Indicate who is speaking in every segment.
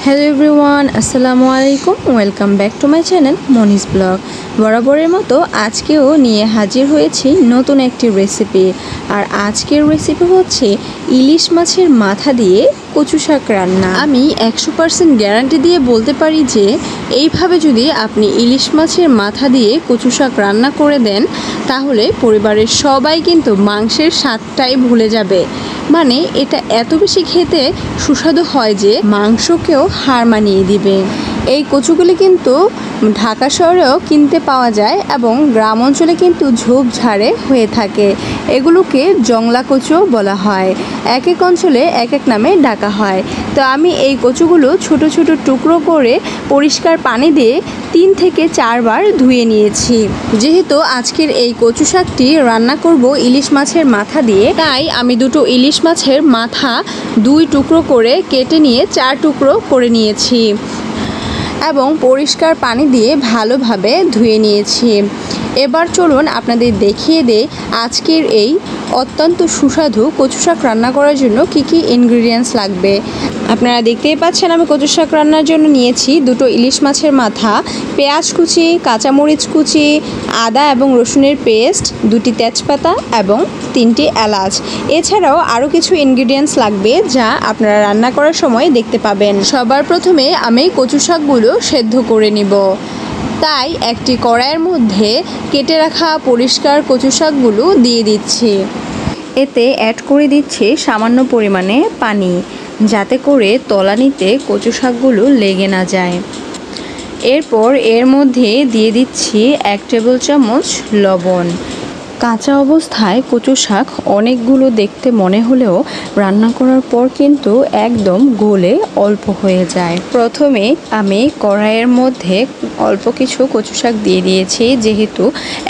Speaker 1: Hello everyone, আসসালামু আলাইকুম। Welcome back to my channel Monis blog. বরাবরের মতো আজকেও নিয়ে হাজির হয়েছি নতুন একটি রেসিপি। আর আজকের রেসিপি হচ্ছে ইলিশ মাছের মাথা দিয়ে কচু শাক রান্না। আমি 100% গ্যারান্টি দিয়ে বলতে পারি যে এইভাবে যদি আপনি ইলিশ মাছের মাথা দিয়ে কচু শাক রান্না করে দেন তাহলে পরিবারের সবাই কিন্তু মাংসের স্বাদটাই ভুলে যাবে। মানে এটা এত বেশি খেতে সুস্বাদু হয় যে মাংসকেও হার মানিয়ে দিবে। এই কচুগুলি কিন্তু ঢাকা শহরেও কিনতে পাওয়া যায় এবং গ্রাম অঞ্চলে কিন্তু ঝোপঝাড়ে হয়ে থাকে। এগুলোকে জংলা কচুও বলা হয়। এক এক অঞ্চলে এক এক নামে ডাকা হয়। তো আমি এই কচুগুলো ছোট ছোট টুকরো করে পরিষ্কার পানি দিয়ে 3 থেকে 4 বার ধুয়ে নিয়েছি। যেহেতু আজকের এই কচু শাকটি রান্না করব ইলিশ মাছের মাথা দিয়ে, তাই আমি দুটো ইলিশ মাছের মাথা 2 টুকরো করে কেটে নিয়ে 4 টুকরো করে নিয়েছি এবং পরিষ্কার পানি দিয়ে ভালোভাবে ধুয়ে নিয়েছি। এবার চলুন আপনাদের দেখিয়ে দেই আজকের এই অত্যন্ত সুস্বাদু কচু শাক রান্না করার জন্য কি কি ইনগ্রিডিয়েন্টস লাগবে। আপনারা দেখতেই পাচ্ছেন আমি কচু শাক রান্নার জন্য নিয়েছি দুটো ইলিশ মাছের মাথা, পেঁয়াজ কুচি, কাঁচামরিচ কুচি, আদা এবং রসুনের পেস্ট, 2টি তেজপাতা এবং 3টি এলাচ। এছাড়াও আরও কিছু ইনগ্রিডিয়েন্টস লাগবে যা আপনারা রান্না করার সময় দেখতে পাবেন। সবার প্রথমে আমি কচু শাকগুলো সেদ্ধ করে নিব। তাই একটি কড়াইয়ের মধ্যে কেটে রাখা পরিষ্কার কচু শাকগুলো দিয়ে দিচ্ছি। এতে অ্যাড করে দিচ্ছি সামান্য পরিমাণে পানি, যাতে করে তলানিতে কচু শাকগুলো লেগে না যায়। এরপর এর মধ্যে দিয়ে দিচ্ছি 1 টেবিল চামচ লবণ। কাঁচা অবস্থায় কচু শাক অনেকগুলো দেখতে মনে হলেও রান্না করার পর কিন্তু একদম গলে অল্প হয়ে যায়। প্রথমে আমি কড়াইয়ের মধ্যে অল্প কিছু কচু শাক দিয়ে দিয়েছি, যেহেতু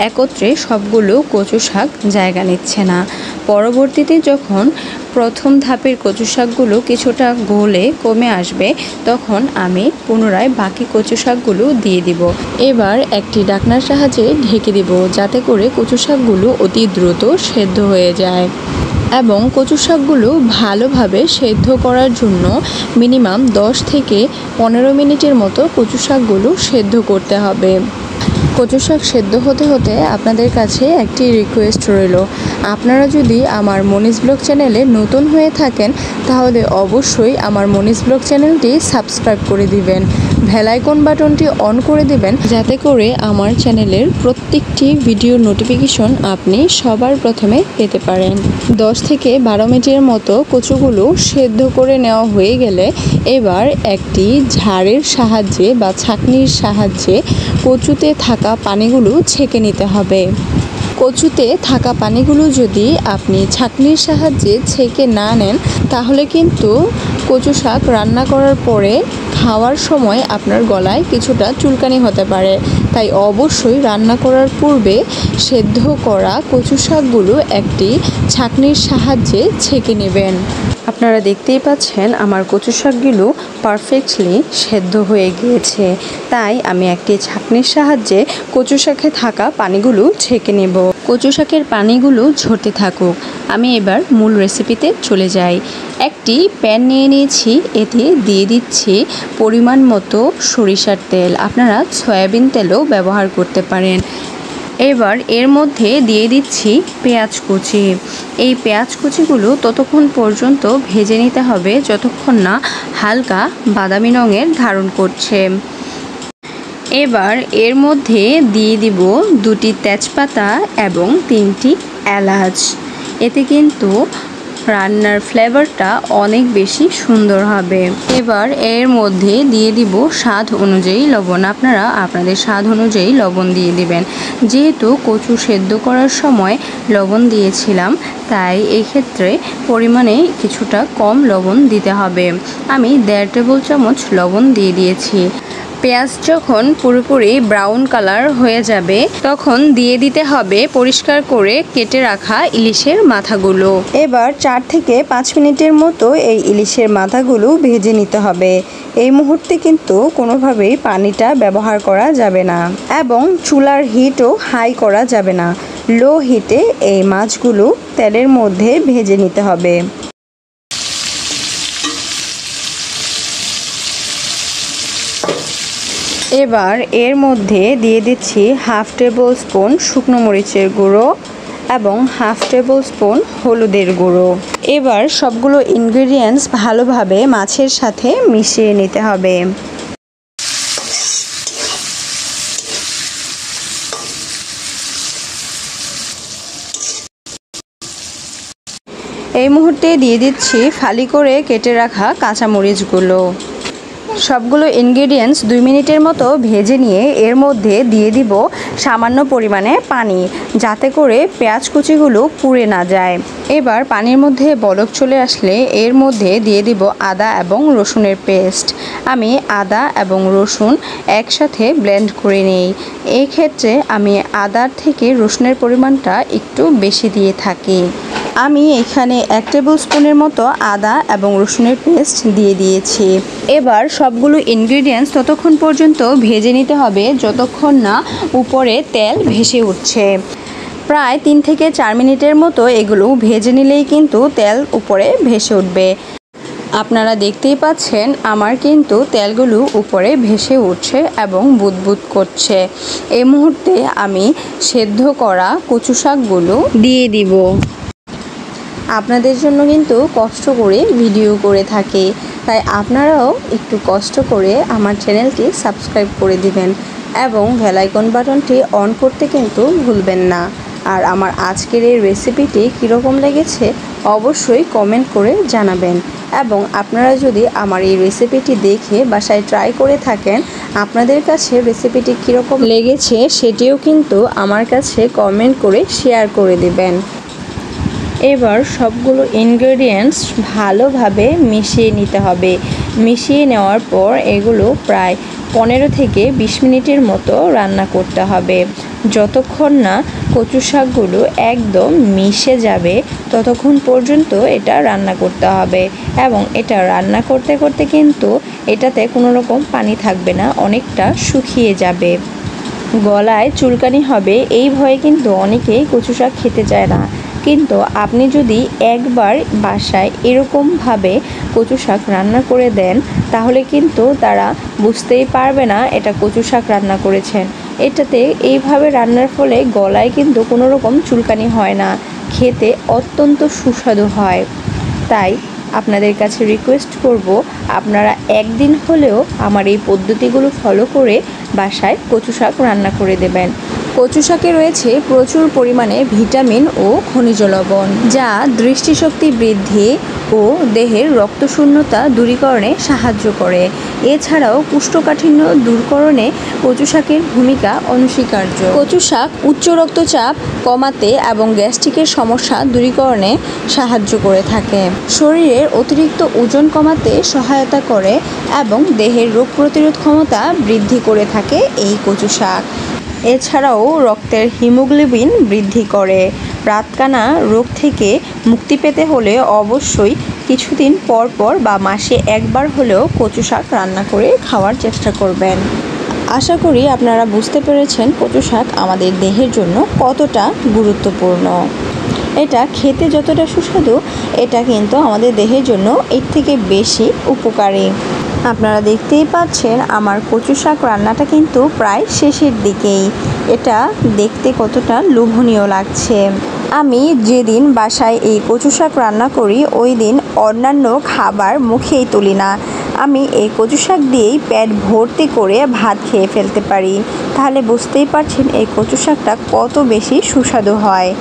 Speaker 1: একত্রে সবগুলো কচু শাক জায়গা নিচ্ছে না। পরবর্তীতে যখন প্রথম ধাপের কচু শাকগুলো কিছুটা গলে কমে আসবে তখন আমি পুনরায় বাকি কচু শাকগুলো দিয়ে দিব। এবার একটি ঢাকনার সাহায্যে ঢেকে দিব, যাতে করে কচু শাকগুলো অতি দ্রুত সেদ্ধ হয়ে যায়। এবং কচু শাকগুলো ভালোভাবে সেদ্ধ করার জন্য মিনিমাম 10 থেকে 15 মিনিটের মতো কচু শাকগুলো সেদ্ধ করতে হবে। কচু শাক সেদ্ধ হতে হতে আপনাদের কাছে একটি রিকোয়েস্ট রইল, আপনারা যদি আমার মনিস ব্লগ চ্যানেলে নতুন হয়ে থাকেন তাহলে অবশ্যই আমার মনিস ব্লগ চ্যানেলটি সাবস্ক্রাইব করে দিবেন, বেল আইকন বাটনটি অন করে দিবেন, যাতে করে আমার চ্যানেলের প্রত্যেকটি ভিডিও নোটিফিকেশন আপনি সবার প্রথমে পেতে পারেন। 10 থেকে 12 মিনিটের মতো কচুগুলো সেদ্ধ করে নেওয়া হয়ে গেলে এবার একটি ঝাড়ের সাহায্যে বা ছাঁকনির সাহায্যে কচুতে থাকা পানিগুলো ছেঁকে নিতে হবে। কচুতে থাকা পানিগুলো যদি আপনি ছাঁকনির সাহায্যে ছেঁকে না নেন তাহলে কিন্তু কচু শাক রান্না করার পরে খাওয়ার সময় আপনার গলায় কিছুটা চুলকানি হতে পারে। তাই অবশ্যই রান্না করার পূর্বে সেদ্ধ করা কচু শাকগুলো একটি ছাঁকনির সাহায্যে ছেঁকে নেবেন। আপনারা দেখতেই পাচ্ছেন আমার কচু শাকগুলো পারফেক্টলি সেদ্ধ হয়ে গিয়েছে। তাই আমি একটি ছাঁকনির সাহায্যে কচু শাকে থাকা পানিগুলো ছেঁকে নেব। কচু শাকের পানিগুলো ঝরতে থাকুক, আমি এবার মূল রেসিপিতে চলে যাই। একটি প্যান নিয়ে নিয়েছি, এতে দিয়ে দিচ্ছি পরিমাণ মতো সরিষার তেল, আপনারা সয়াবিন তেলও ব্যবহার করতে পারেন। এবার এর মধ্যে দিয়ে দিচ্ছি পেঁয়াজ কুচি। এই পেঁয়াজ কুচিগুলো ততক্ষণ পর্যন্ত ভেজে নিতে হবে যতক্ষণ না হালকা বাদামি রঙের ধারণ করছে। এবার এর মধ্যে দিয়ে দিব 2টি তেজপাতা এবং 3টি এলাচ। এতে কিন্তু রান্নার ফ্লেভারটা অনেক বেশি সুন্দর হবে। এবার এর মধ্যে দিয়ে দিব স্বাদ অনুযায়ী লবণ, আপনারা আপনাদের স্বাদ অনুযায়ী লবণ দিয়ে দিবেন। যেহেতু কচু সেদ্ধ করার সময় লবণ দিয়েছিলাম তাই এই ক্ষেত্রে পরিমাণে কিছুটা কম লবণ দিতে হবে। আমি 1.5 টেবিল চামচ লবণ দিয়ে দিয়েছি। পেঁয়াজ যখন পুরোপুরি ব্রাউন কালার হয়ে যাবে তখন দিয়ে দিতে হবে পরিষ্কার করে কেটে রাখা ইলিশের মাথাগুলো। এবার 4 থেকে 5 মিনিটের মতো এই ইলিশের মাথাগুলো ভেজে নিতে হবে। এই মুহূর্তে কিন্তু কোনোভাবেই পানিটা ব্যবহার করা যাবে না এবং চুলার হিটও হাই করা যাবে না। লো হিটে এই মাছগুলো তেলের মধ্যে ভেজে নিতে হবে। এবার এর মধ্যে দিয়ে দিচ্ছি হাফ টেবিল স্পুন শুকনো মরিচের গুঁড়ো এবং হাফ টেবিল স্পুন হলুদের গুঁড়ো। এবার সবগুলো ইনগ্রেডিয়েন্টস ভালোভাবে মাছের সাথে মিশিয়ে নিতে হবে। এই মুহূর্তে দিয়ে দিচ্ছি ফালি করে কেটে রাখা কাঁচামরিচগুলো। সবগুলো ইনগ্রেডিয়েন্টস 2 মিনিটের মতো ভেজে নিয়ে এর মধ্যে দিয়ে দিব সামান্য পরিমাণে পানি, যাতে করে পেঁয়াজ কুচিগুলো পুড়ে না যায়। এবার পানির মধ্যে বলক চলে আসলে এর মধ্যে দিয়ে দিব আদা এবং রসুনের পেস্ট। আমি আদা এবং রসুন একসাথে ব্লেন্ড করে নিই। এই ক্ষেত্রে আমি আদার থেকে রসুনের পরিমাণটা একটু বেশি দিয়ে থাকি। আমি এখানে 1 টেবিল স্পুনের মতো আদা এবং রসুনের পেস্ট দিয়ে দিয়েছি। এবার সবগুলো ইনগ্রেডিয়েন্টস ততক্ষণ পর্যন্ত ভেজে নিতে হবে যতক্ষণ না উপরে তেল ভেসে উঠছে। প্রায় 3 থেকে 4 মিনিটের মতো এগুলো ভেজে নিলেই কিন্তু তেল উপরে ভেসে উঠবে। আপনারা দেখতেই পাচ্ছেন আমার কিন্তু তেলগুলো উপরে ভেসে উঠছে এবং বুদবুদ করছে। এই মুহূর্তে আমি সেদ্ধ করা কচু শাকগুলো দিয়ে দিব। আপনাদের জন্য কিন্তু কষ্ট করে ভিডিও করে থাকি, তাই আপনারাও একটু কষ্ট করে আমার চ্যানেলটি সাবস্ক্রাইব করে দিবেন এবং বেল আইকন বাটনটি অন করতে কিন্তু ভুলবেন না। আর আমার আজকের এই রেসিপিটি কীরকম লেগেছে অবশ্যই কমেন্ট করে জানাবেন। এবং আপনারা যদি আমার এই রেসিপিটি দেখে বাসায় ট্রাই করে থাকেন, আপনাদের কাছে রেসিপিটি কীরকম লেগেছে সেটিও কিন্তু আমার কাছে কমেন্ট করে শেয়ার করে দেবেন। এবার সবগুলো ইনগ্রেডিয়েন্টস ভালোভাবে মিশিয়ে নিতে হবে। মিশিয়ে নেওয়ার পর এগুলো প্রায় 15 থেকে 20 মিনিটের মতো রান্না করতে হবে। যতক্ষণ না কচু শাকগুলো একদম মিশে যাবে ততক্ষণ পর্যন্ত এটা রান্না করতে হবে। এবং এটা রান্না করতে করতে কিন্তু এটাতে কোনো রকম পানি থাকবে না, অনেকটা শুকিয়ে যাবে। গলায় চুলকানি হবে এই ভয়ে কিন্তু অনেকেই কচু শাক খেতে চায় না, কিন্তু আপনি যদি একবার বাসায় এরকমভাবে কচু শাক রান্না করে দেন তাহলে কিন্তু তারা বুঝতেই পারবে না এটা কচু শাক রান্না করেছেন। এটাতে এইভাবে রান্নার ফলে গলায় কিন্তু কোনো রকম চুলকানি হয় না, খেতে অত্যন্ত সুস্বাদু হয়। তাই আপনাদের কাছে রিকোয়েস্ট করব আপনারা একদিন হলেও আমার এই পদ্ধতিগুলো ফলো করে বাসায় কচু শাক রান্না করে দেবেন। কচু শাকে রয়েছে প্রচুর পরিমাণে ভিটামিন ও খনিজ লবণ, যা দৃষ্টিশক্তি বৃদ্ধি ও দেহের রক্তশূন্যতা দূরীকরণে সাহায্য করে। এছাড়াও কোষ্ঠকাঠিন্য দূরকরণে কচু শাকের ভূমিকা অনস্বীকার্য। কচু শাক উচ্চ রক্তচাপ কমাতে এবং গ্যাস্ট্রিকের সমস্যা দূরীকরণে সাহায্য করে থাকে। শরীরের অতিরিক্ত ওজন কমাতে সহায়তা করে এবং দেহের রোগ প্রতিরোধ ক্ষমতা বৃদ্ধি করে থাকে এই কচু শাক। এছাড়াও রক্তের হিমোগ্লোবিন বৃদ্ধি করে। রাতকানা রোগ থেকে মুক্তি পেতে হলে অবশ্যই কিছুদিন পর পর বা মাসে একবার হলেও কচু শাক রান্না করে খাওয়ার চেষ্টা করবেন। আশা করি আপনারা বুঝতে পেরেছেন কচু শাক আমাদের দেহের জন্য কতটা গুরুত্বপূর্ণ। এটা খেতে যতটা সুস্বাদু, এটা কিন্তু আমাদের দেহের জন্য এর থেকে বেশি উপকারী। আপনারা দেখতেই পাচ্ছেন আমার কচু শাক রান্নাটা কিন্তু প্রায় শেষের দিকেই। এটা দেখতে কতটা লোভনীয় লাগছে। আমি যেদিন বাসায় এই কচু শাক রান্না করি ওই দিন অন্যান্য খাবার মুখেই তুলি না। আমি এই কচু শাক দিয়েই পেট ভর্তি করে ভাত খেয়ে ফেলতে পারি। তাহলে বুঝতেই পারছেন এই কচু শাকটা কত বেশি সুস্বাদু হয়।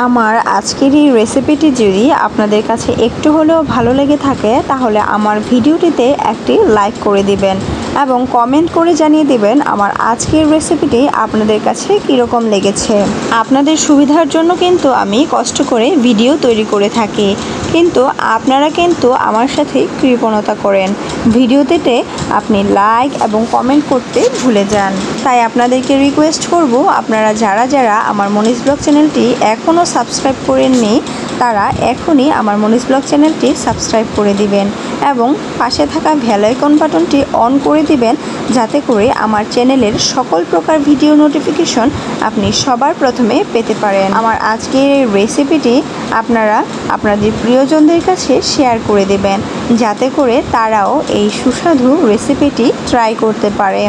Speaker 1: আমার আজকের এই রেসিপিটি যদি আপনাদের কাছে একটু হলেও ভালো লেগে থাকে তাহলে আমার ভিডিওটিতে একটি লাইক করে দিবেন এবং কমেন্ট করে জানিয়ে দিবেন আমার আজকের রেসিপিটি আপনাদের কাছে কীরকম লেগেছে। আপনাদের সুবিধার জন্য কিন্তু আমি কষ্ট করে ভিডিও তৈরি করে থাকি, কিন্তু আপনারা কিন্তু আমার সাথে কৃপণতা করেন। ভিডিওতে আপনি লাইক এবং কমেন্ট করতে ভুলে যান। তাই আপনাদেরকে রিকোয়েস্ট করব আপনারা যারা যারা আমার মনিজ ব্লগ চ্যানেলটি এখনও সাবস্ক্রাইব করেননি তারা এখনই আমার মনিজ ব্লগ চ্যানেলটি সাবস্ক্রাইব করে দিবেন এবং পাশে থাকা বেল আইকন বাটনটি অন করে দিবেন, যাতে করে আমার চ্যানেলের সকল প্রকার ভিডিও নোটিফিকেশন আপনি সবার প্রথমে পেতে পারেন। আমার আজকের এই রেসিপিটি আপনারা আপনাদের প্রিয়জনদের কাছে শেয়ার করে দেবেন, যাতে করে তারাও এই সুস্বাদু রেসিপিটি ট্রাই করতে পারে।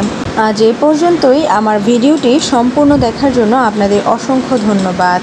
Speaker 1: আজ এ পর্যন্তই। আমার ভিডিওটি সম্পূর্ণ দেখার জন্য আপনাদের অসংখ্য ধন্যবাদ।